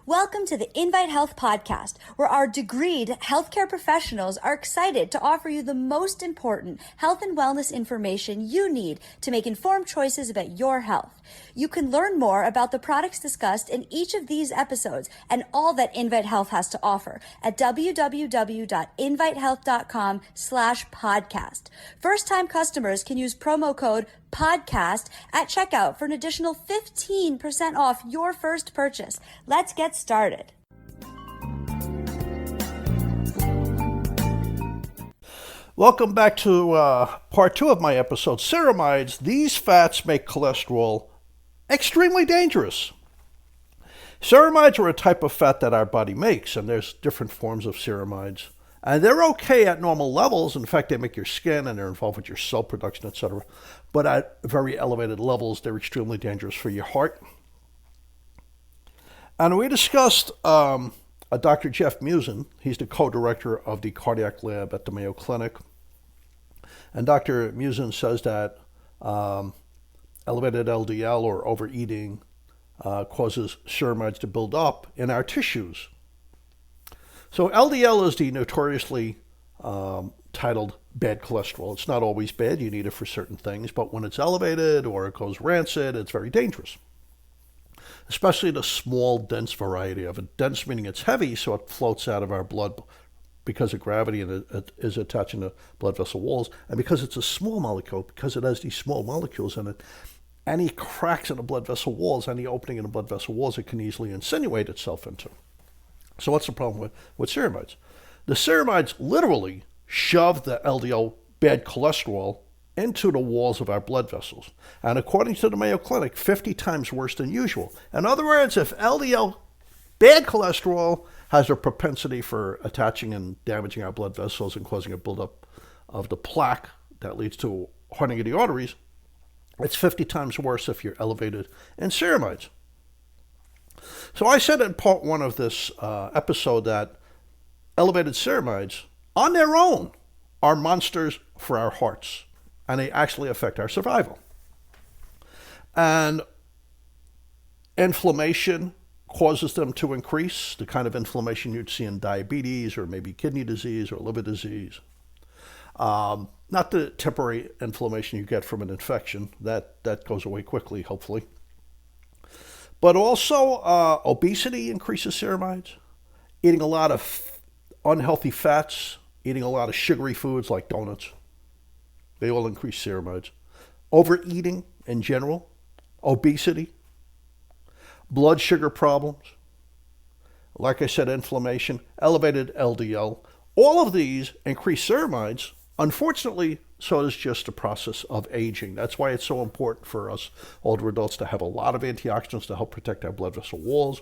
Welcome to the Invite Health podcast, where our degreed healthcare professionals are excited to offer you the most important health and wellness information you need to make informed choices about your health. You can learn more about the products discussed in each of these episodes and all that Invite Health has to offer at www.invitehealth.com/podcast. First-time customers can use promo code podcast at checkout for an additional 15% off your first purchase. Let's get started. Welcome back to part 2 of my episode, Ceramides. These fats make cholesterol extremely dangerous. Ceramides are a type of fat that our body makes, and there's different forms of ceramides. And they're okay at normal levels. In fact, they make your skin and they're involved with your cell production, etc. But at very elevated levels, they're extremely dangerous for your heart. And we discussed Dr. Jeff Musin. He's the co-director of the cardiac lab at the Mayo Clinic. And Dr. Musin says that elevated LDL or overeating causes ceramides to build up in our tissues. So LDL is the notoriously titled bad cholesterol. It's not always bad. You need it for certain things. But when it's elevated or it goes rancid, it's very dangerous. Especially the small, dense variety of it. Dense meaning it's heavy, so it floats out of our blood because of gravity and it is attaching to blood vessel walls. And because it's a small molecule, because it has these small molecules in it, any cracks in the blood vessel walls, any opening in the blood vessel walls, it can easily insinuate itself into. So what's the problem with ceramides? The ceramides literally shove the LDL bad cholesterol into the walls of our blood vessels. And according to the Mayo Clinic, 50 times worse than usual. In other words, if LDL bad cholesterol has a propensity for attaching and damaging our blood vessels and causing a buildup of the plaque that leads to hardening of the arteries, it's 50 times worse if you're elevated in ceramides. So I said in part 1 of this episode that elevated ceramides on their own are monsters for our hearts, and they actually affect our survival. And inflammation causes them to increase, the kind of inflammation you'd see in diabetes or maybe kidney disease or liver disease. Not the temporary inflammation you get from an infection. That goes away quickly, hopefully. But also obesity increases ceramides. Eating a lot of unhealthy fats, eating a lot of sugary foods like donuts, they all increase ceramides. Overeating in general, obesity, blood sugar problems, like I said, inflammation, elevated LDL, all of these increase ceramides. Unfortunately, so does just the process of aging. That's why it's so important for us older adults to have a lot of antioxidants to help protect our blood vessel walls.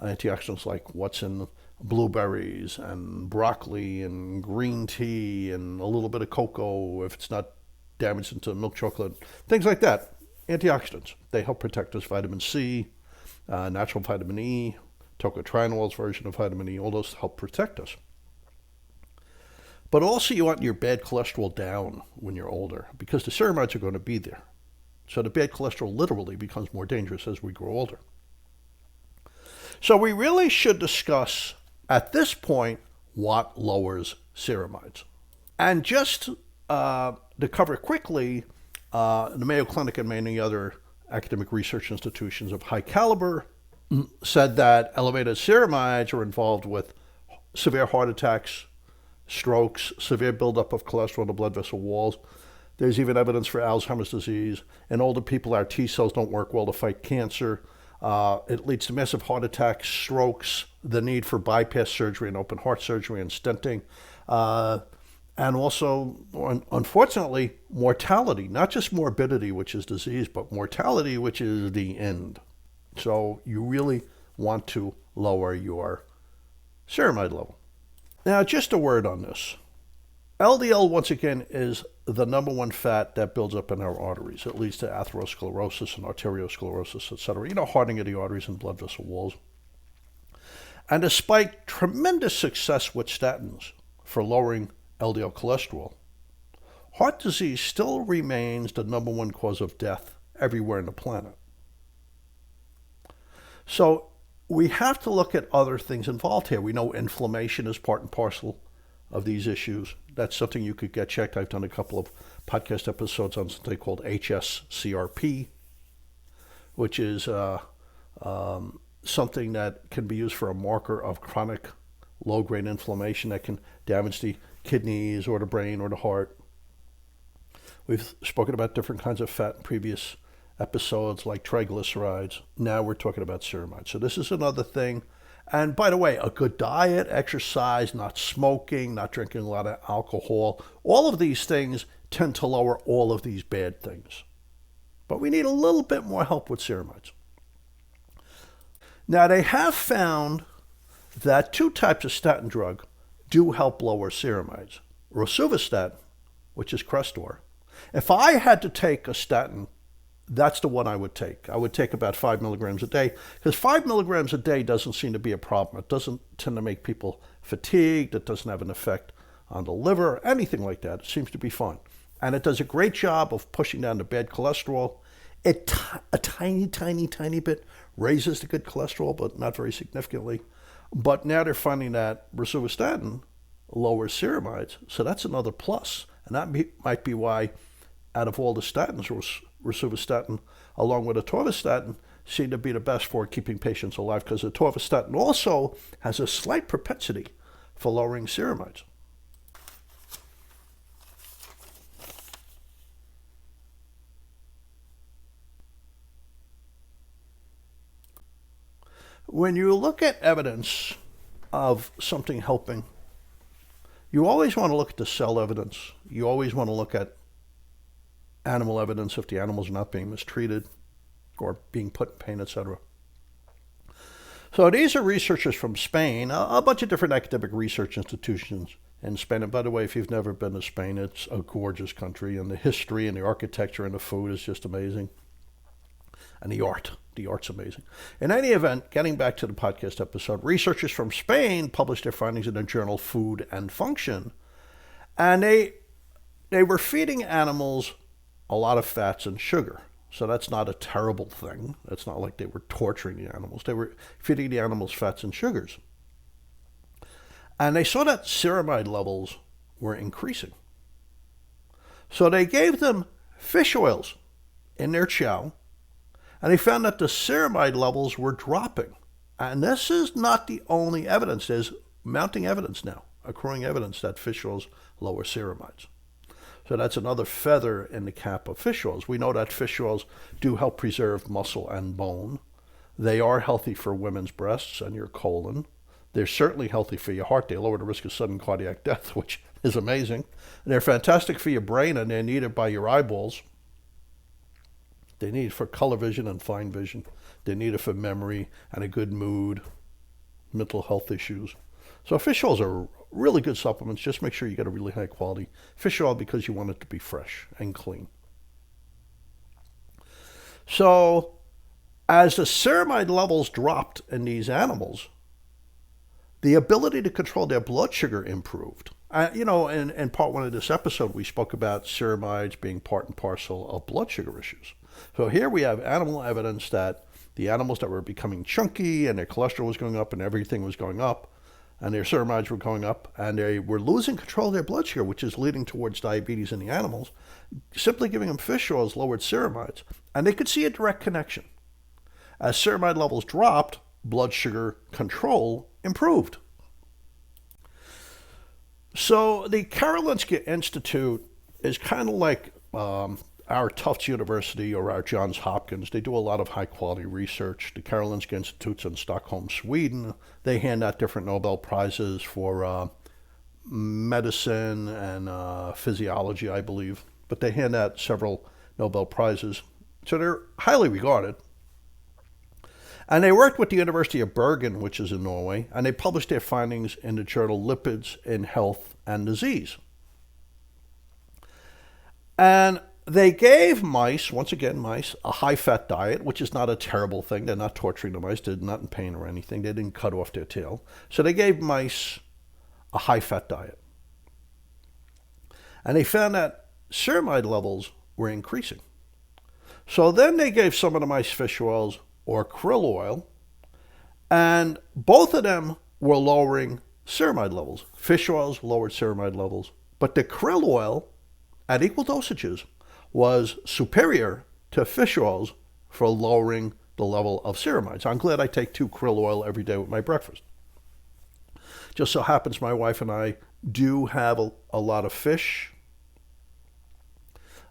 Antioxidants like what's in blueberries and broccoli and green tea and a little bit of cocoa if it's not damaged into milk chocolate, things like that. Antioxidants, they help protect us. Vitamin C, natural vitamin E, tocotrienol's version of vitamin E, all those help protect us. But also you want your bad cholesterol down when you're older because the ceramides are going to be there. So the bad cholesterol literally becomes more dangerous as we grow older. So we really should discuss at this point what lowers ceramides. And just to cover quickly, the Mayo Clinic and many other academic research institutions of high caliber said that elevated ceramides are involved with severe heart attacks, strokes, severe buildup of cholesterol in the blood vessel walls. There's even evidence for Alzheimer's disease. In older people, our T cells don't work well to fight cancer. It leads to massive heart attacks, strokes, the need for bypass surgery and open heart surgery and stenting. And also, unfortunately, mortality, not just morbidity, which is disease, but mortality, which is the end. So you really want to lower your ceramide level. Now, just a word on this. LDL, once again, is the number one fat that builds up in our arteries. It leads to atherosclerosis and arteriosclerosis, etc. Hardening of the arteries and blood vessel walls. And despite tremendous success with statins for lowering LDL cholesterol, heart disease still remains the number one cause of death everywhere on the planet. So we have to look at other things involved here. We know inflammation is part and parcel of these issues. That's something you could get checked. I've done a couple of podcast episodes on something called HSCRP, which is something that can be used for a marker of chronic low-grade inflammation that can damage the kidneys or the brain or the heart. We've spoken about different kinds of fat in previous episodes like triglycerides. Now we're talking about ceramides. So this is another thing. And by the way, a good diet, exercise, not smoking, not drinking a lot of alcohol, all of these things tend to lower all of these bad things. But we need a little bit more help with ceramides. Now they have found that two types of statin drug do help lower ceramides. Rosuvastatin, which is Crestor. If I had to take a statin, that's the one I would take. I would take about 5 milligrams a day, because 5 milligrams a day doesn't seem to be a problem. It doesn't tend to make people fatigued. It doesn't have an effect on the liver, anything like that. It seems to be fine. And it does a great job of pushing down the bad cholesterol. It a tiny bit raises the good cholesterol, but not very significantly. But now they're finding that rosuvastatin lowers ceramides, so that's another plus. And that might be why, out of all the statins, rosuvastatin, along with atorvastatin, seem to be the best for keeping patients alive, because atorvastatin also has a slight propensity for lowering ceramides. When you look at evidence of something helping, you always want to look at the cell evidence. You always want to look at animal evidence if the animals are not being mistreated or being put in pain, etc. So these are researchers from Spain, a bunch of different academic research institutions in Spain. And by the way, if you've never been to Spain, it's a gorgeous country, and the history and the architecture and the food is just amazing. And the art's amazing. In any event, getting back to the podcast episode, researchers from Spain published their findings in the journal Food and Function. And they were feeding animals a lot of fats and sugar. So that's not a terrible thing. It's not like they were torturing the animals. They were feeding the animals fats and sugars. And they saw that ceramide levels were increasing. So they gave them fish oils in their chow, and they found that the ceramide levels were dropping. And this is not the only evidence. There's mounting evidence now, accruing evidence that fish oils lower ceramides. So that's another feather in the cap of fish oils. We know that fish oils do help preserve muscle and bone. They are healthy for women's breasts and your colon. They're certainly healthy for your heart. They lower the risk of sudden cardiac death, which is amazing. And they're fantastic for your brain, and they're needed by your eyeballs. They need it for color vision and fine vision. They need it for memory and a good mood, mental health issues. So fish oils are really good supplements. Just make sure you get a really high quality fish oil because you want it to be fresh and clean. So as the ceramide levels dropped in these animals, the ability to control their blood sugar improved. In part one of this episode, we spoke about ceramides being part and parcel of blood sugar issues. So here we have animal evidence that the animals that were becoming chunky and their cholesterol was going up and everything was going up, and their ceramides were going up, and they were losing control of their blood sugar, which is leading towards diabetes in the animals. Simply giving them fish oils lowered ceramides, and they could see a direct connection. As ceramide levels dropped, blood sugar control improved. So the Karolinska Institute is kind of like our Tufts University or our Johns Hopkins. They do a lot of high-quality research. The Karolinska Institute's in Stockholm, Sweden. They hand out different Nobel Prizes for medicine and physiology, I believe. But they hand out several Nobel Prizes. So they're highly regarded. And they worked with the University of Bergen, which is in Norway, and they published their findings in the journal Lipids in Health and Disease. And they gave mice, once again mice, a high-fat diet, which is not a terrible thing. They're not torturing the mice. They're not in pain or anything. They didn't cut off their tail. So they gave mice a high-fat diet. And they found that ceramide levels were increasing. So then they gave some of the mice fish oils or krill oil, And both of them were lowering ceramide levels. Fish oils lowered ceramide levels, but the krill oil at equal dosages was superior to fish oils for lowering the level of ceramides. I'm glad I take 2 krill oil every day with my breakfast. Just so happens my wife and I do have a lot of fish,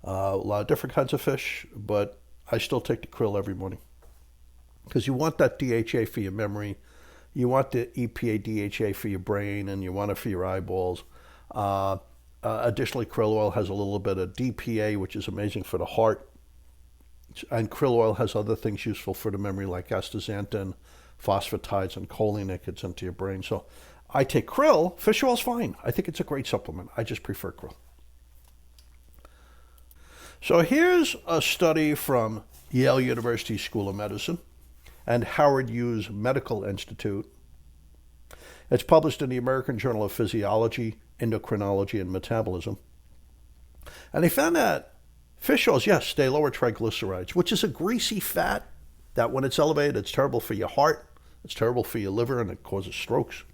a lot of different kinds of fish, but I still take the krill every morning because you want that DHA for your memory, you want the EPA DHA for your brain, and you want it for your eyeballs. Additionally, krill oil has a little bit of DPA, which is amazing for the heart. And krill oil has other things useful for the memory, like astaxanthin, phosphatides, and choline that gets into your brain. So I take krill. Fish oil's fine. I think it's a great supplement. I just prefer krill. So here's a study from Yale University School of Medicine and Howard Hughes Medical Institute. It's published in the American Journal of Physiology, Endocrinology, and Metabolism. And they found that fish oils, yes, they lower triglycerides, which is a greasy fat that when it's elevated, it's terrible for your heart, it's terrible for your liver, and it causes strokes.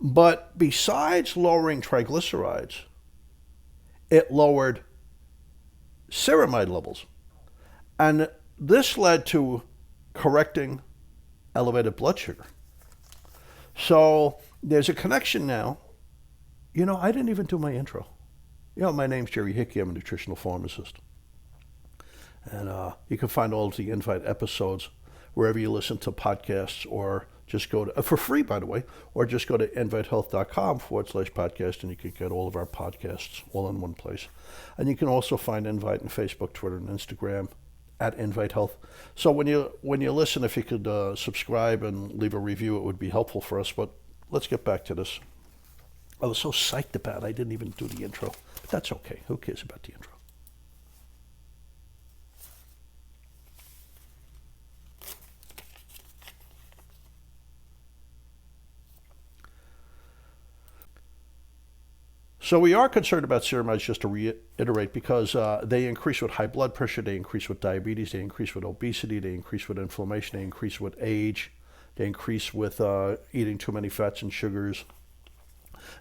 But besides lowering triglycerides, it lowered ceramide levels. And this led to correcting elevated blood sugar. So there's a connection now. You know, I didn't even do my intro. You know, my name's Jerry Hickey. I'm a nutritional pharmacist. And you can find all of the Invite episodes wherever you listen to podcasts, or just go to, for free, by the way, or just go to invitehealth.com/podcast, and you can get all of our podcasts all in one place. And you can also find Invite on Facebook, Twitter, and Instagram at Invite Health. So when you listen, if you could subscribe and leave a review, it would be helpful for us. But let's get back to this. I was so psyched about it, I didn't even do the intro. But that's okay. Who cares about the intro? So we are concerned about ceramides, just to reiterate, because they increase with high blood pressure, they increase with diabetes, they increase with obesity, they increase with inflammation, they increase with age, they increase with eating too many fats and sugars,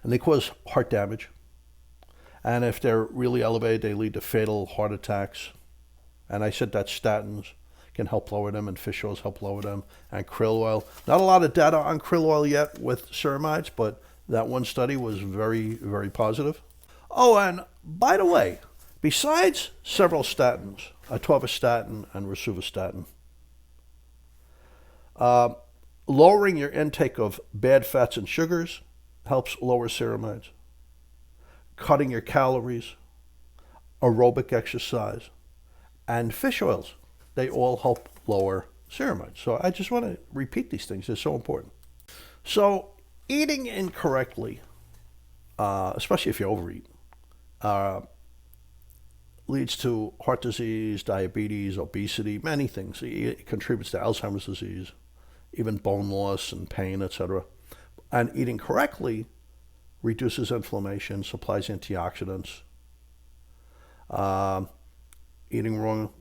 and they cause heart damage. And if they're really elevated, they lead to fatal heart attacks. And I said that statins can help lower them, and fish oils help lower them, and krill oil. Not a lot of data on krill oil yet with ceramides, but that one study was very, very positive. Oh, and by the way, besides several statins, atorvastatin and rosuvastatin, lowering your intake of bad fats and sugars helps lower ceramides. Cutting your calories, aerobic exercise, and fish oils, they all help lower ceramides. So I just want to repeat these things. They're so important. So eating incorrectly, especially if you overeat, leads to heart disease, diabetes, obesity, many things. It contributes to Alzheimer's disease, even bone loss and pain, etc. And eating correctly reduces inflammation, supplies antioxidants. Eating wrong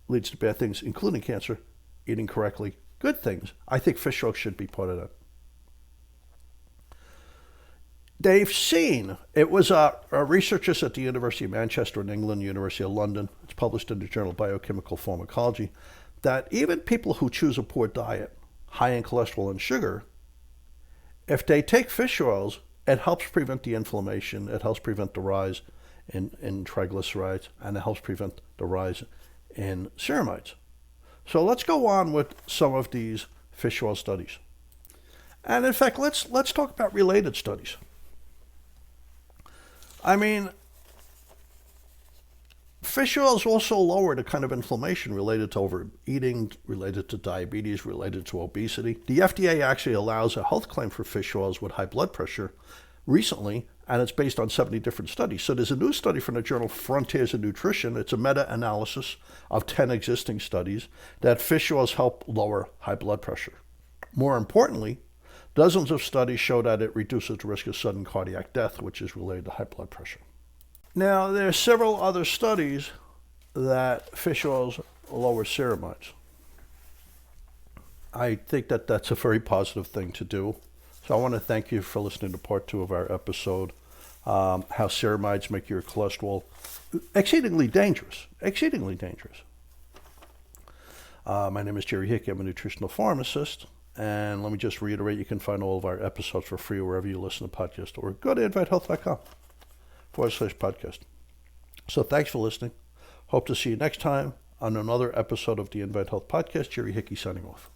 leads to bad things, including cancer. Eating correctly, good things. I think fish oil should be part of that. They've seen, it was researchers at the University of Manchester in England, University of London, it's published in the journal Biochemical Pharmacology, that even people who choose a poor diet, high in cholesterol and sugar, if they take fish oils, it helps prevent the inflammation, it helps prevent the rise in triglycerides, and it helps prevent the rise in ceramides. So let's go on with some of these fish oil studies. And in fact, let's talk about related studies. I mean, fish oils also lower the kind of inflammation related to overeating, related to diabetes, related to obesity. The FDA actually allows a health claim for fish oils with high blood pressure recently, and it's based on 70 different studies. So there's a new study from the journal Frontiers in Nutrition. It's a meta-analysis of 10 existing studies that fish oils help lower high blood pressure. More importantly, dozens of studies show that it reduces the risk of sudden cardiac death, which is related to high blood pressure. Now, there are several other studies that fish oils lower ceramides. I think that that's a very positive thing to do. So I want to thank you for listening to part 2 of our episode, how ceramides make your cholesterol exceedingly dangerous, exceedingly dangerous. My name is Jerry Hickey. I'm a nutritional pharmacist. And let me just reiterate, you can find all of our episodes for free wherever you listen to podcasts, or go to invitehealth.com/podcast. So thanks for listening. Hope to see you next time on another episode of the Invite Health Podcast. Jerry Hickey signing off.